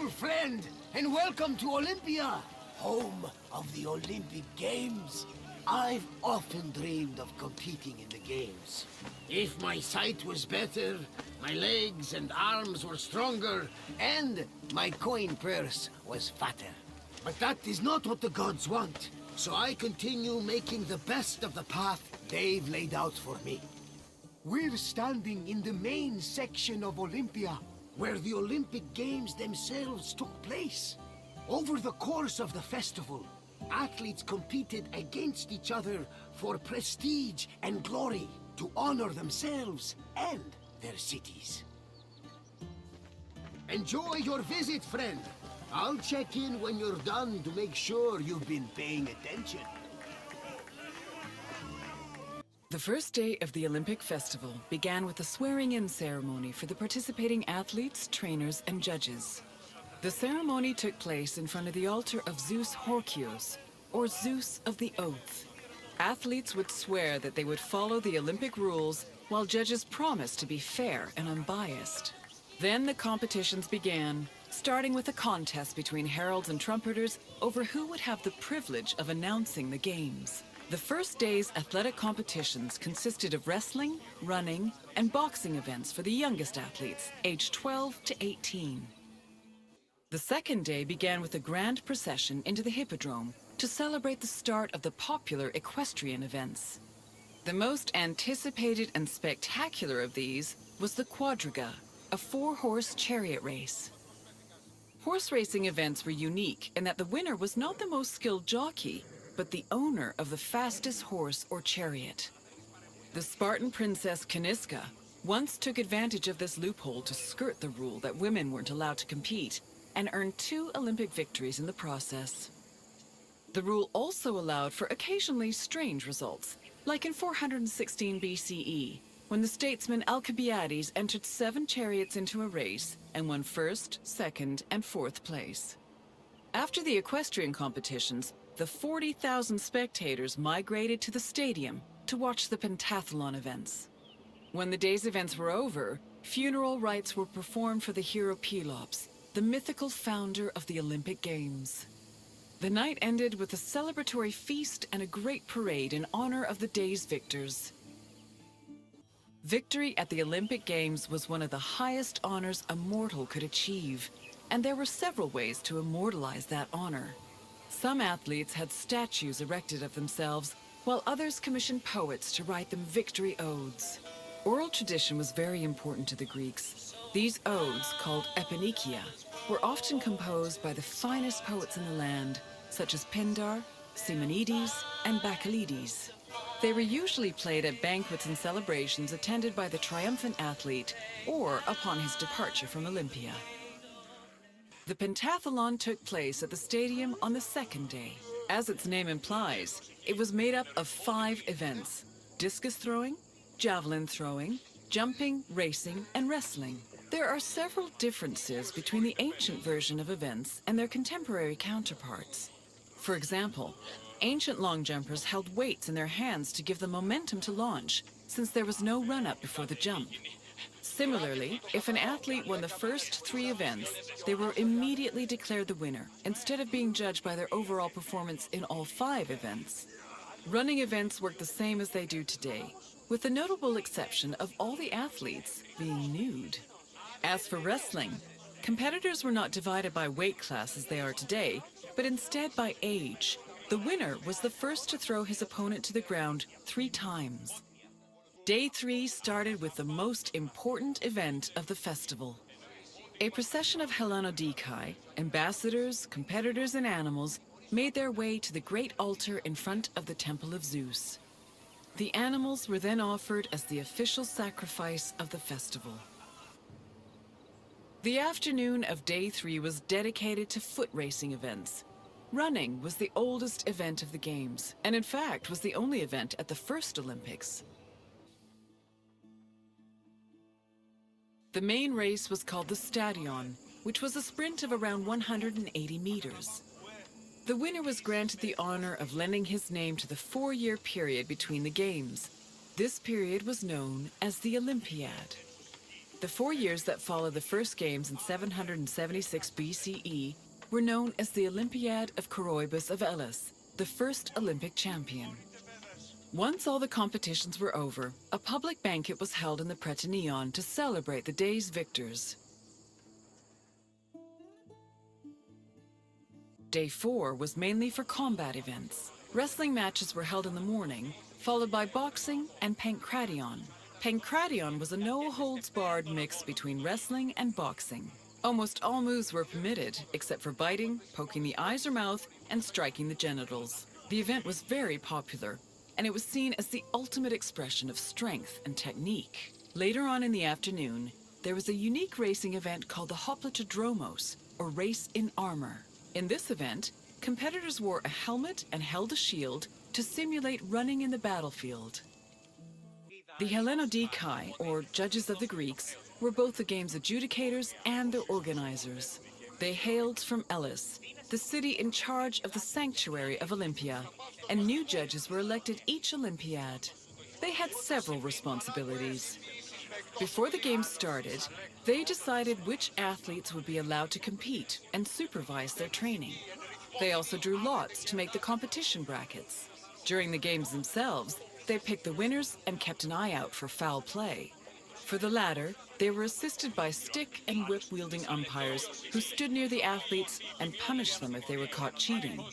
friend, and welcome to Olympia, home of the Olympic Games. I've often dreamed of competing in the Games. If my sight was better, my legs and arms were stronger, and my coin purse was fatter. But that is not what the gods want, so I continue making the best of the path they've laid out for me. We're standing in the main section of Olympia, where the Olympic Games themselves took place. Over the course of the festival, athletes competed against each other for prestige and glory to honor themselves and their cities. Enjoy your visit, friend. I'll check in when you're done to make sure you've been paying attention. The first day of the Olympic Festival began with a swearing-in ceremony for the participating athletes, trainers, and judges. The ceremony took place in front of the altar of Zeus Horkios, or Zeus of the Oath. Athletes would swear that they would follow the Olympic rules, while judges promised to be fair and unbiased. Then the competitions began, starting with a contest between heralds and trumpeters over who would have the privilege of announcing the games. The first day's athletic competitions consisted of wrestling, running, and boxing events for the youngest athletes, aged 12 to 18. The second day began with a grand procession into the Hippodrome to celebrate the start of the popular equestrian events. The most anticipated and spectacular of these was the Quadriga, a 4-horse chariot race. Horse racing events were unique in that the winner was not the most skilled jockey, but the owner of the fastest horse or chariot. The Spartan princess Caniska once took advantage of this loophole to skirt the rule that women weren't allowed to compete, and earned 2 Olympic victories in the process. The rule also allowed for occasionally strange results, like in 416 BCE, when the statesman Alcibiades entered 7 chariots into a race and won 1st, 2nd, and 4th place. After the equestrian competitions, the 40,000 spectators migrated to the stadium to watch the pentathlon events. When the day's events were over, funeral rites were performed for the hero Pelops, the mythical founder of the Olympic Games. The night ended with a celebratory feast and a great parade in honor of the day's victors. Victory at the Olympic Games was one of the highest honors a mortal could achieve, and there were several ways to immortalize that honor. Some athletes had statues erected of themselves, while others commissioned poets to write them victory odes. Oral tradition was very important to the Greeks. These odes, called eponychia, were often composed by the finest poets in the land, such as Pindar, Simonides, and Bacchylides. They were usually played at banquets and celebrations attended by the triumphant athlete, or upon his departure from Olympia. The pentathlon took place at the stadium on the second day. As its name implies, it was made up of 5 events: discus throwing, javelin throwing, jumping, racing, and wrestling. There are several differences between the ancient version of events and their contemporary counterparts. For example, ancient long jumpers held weights in their hands to give them momentum to launch, since there was no run-up before the jump. Similarly, if an athlete won the first 3 events, they were immediately declared the winner, instead of being judged by their overall performance in all 5 events. Running events work the same as they do today, with the notable exception of all the athletes being nude. As for wrestling, competitors were not divided by weight class as they are today, but instead by age. The winner was the first to throw his opponent to the ground 3 times. Day 3 started with the most important event of the festival. A procession of Hellanodikai, ambassadors, competitors, and animals made their way to the great altar in front of the Temple of Zeus. The animals were then offered as the official sacrifice of the festival. The afternoon of Day 3 was dedicated to foot racing events. Running was the oldest event of the Games, and in fact was the only event at the first Olympics. The main race was called the Stadion, which was a sprint of around 180 meters. The winner was granted the honor of lending his name to the 4-year period between the Games. This period was known as the Olympiad. The 4 years that followed the first games in 776 BCE were known as the Olympiad of Coroebus of Elis, the first Olympic champion. Once all the competitions were over, a public banquet was held in the Prytaneon to celebrate the day's victors. Day 4 was mainly for combat events. Wrestling matches were held in the morning, followed by boxing and pankration. Pankration was a no-holds-barred mix between wrestling and boxing. Almost all moves were permitted, except for biting, poking the eyes or mouth, and striking the genitals. The event was very popular, and it was seen as the ultimate expression of strength and technique. Later on in the afternoon, there was a unique racing event called the Hoplitodromos, or Race in Armor. In this event, competitors wore a helmet and held a shield to simulate running in the battlefield. The Hellenodikai, or judges of the Greeks, were both the game's adjudicators and their organizers. They hailed from Elis, the city in charge of the sanctuary of Olympia, and new judges were elected each Olympiad. They had several responsibilities. Before the game started, they decided which athletes would be allowed to compete and supervise their training. They also drew lots to make the competition brackets. During the games themselves, they picked the winners and kept an eye out for foul play. For the latter, they were assisted by stick and whip-wielding umpires who stood near the athletes and punished them if they were caught cheating.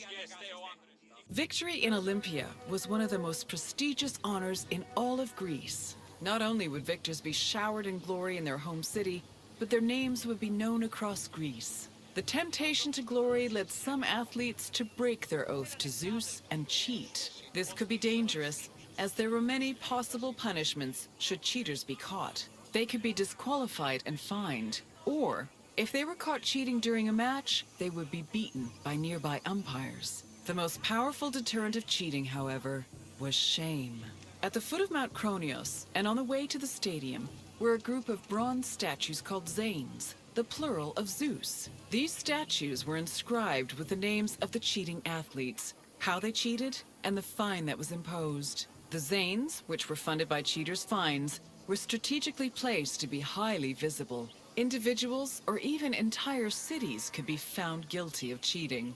Victory in Olympia was one of the most prestigious honors in all of Greece. Not only would victors be showered in glory in their home city, but their names would be known across Greece. The temptation to glory led some athletes to break their oath to Zeus and cheat. This could be dangerous, as there were many possible punishments should cheaters be caught. They could be disqualified and fined, or if they were caught cheating during a match, they would be beaten by nearby umpires. The most powerful deterrent of cheating, however, was shame. At the foot of Mount Kronios, and on the way to the stadium, were a group of bronze statues called Zanes, the plural of Zeus. These statues were inscribed with the names of the cheating athletes, how they cheated, and the fine that was imposed. The Zanes, which were funded by cheaters' fines, were strategically placed to be highly visible. Individuals or even entire cities could be found guilty of cheating.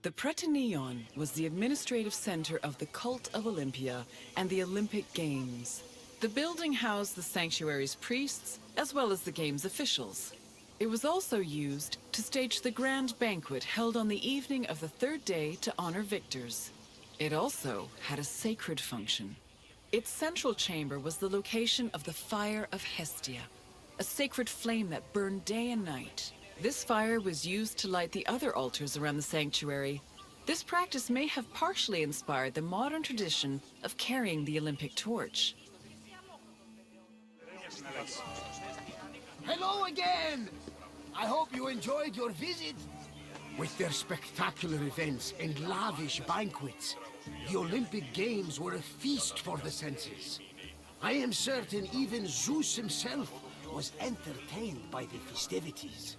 The Prytaneon was the administrative center of the cult of Olympia and the Olympic Games. The building housed the sanctuary's priests, as well as the game's officials. It was also used to stage the grand banquet held on the evening of the third day to honor victors. It also had a sacred function. Its central chamber was the location of the Fire of Hestia, a sacred flame that burned day and night. This fire was used to light the other altars around the sanctuary. This practice may have partially inspired the modern tradition of carrying the Olympic torch. Hello again! I hope you enjoyed your visit. With their spectacular events and lavish banquets, the Olympic Games were a feast for the senses. I am certain even Zeus himself was entertained by the festivities.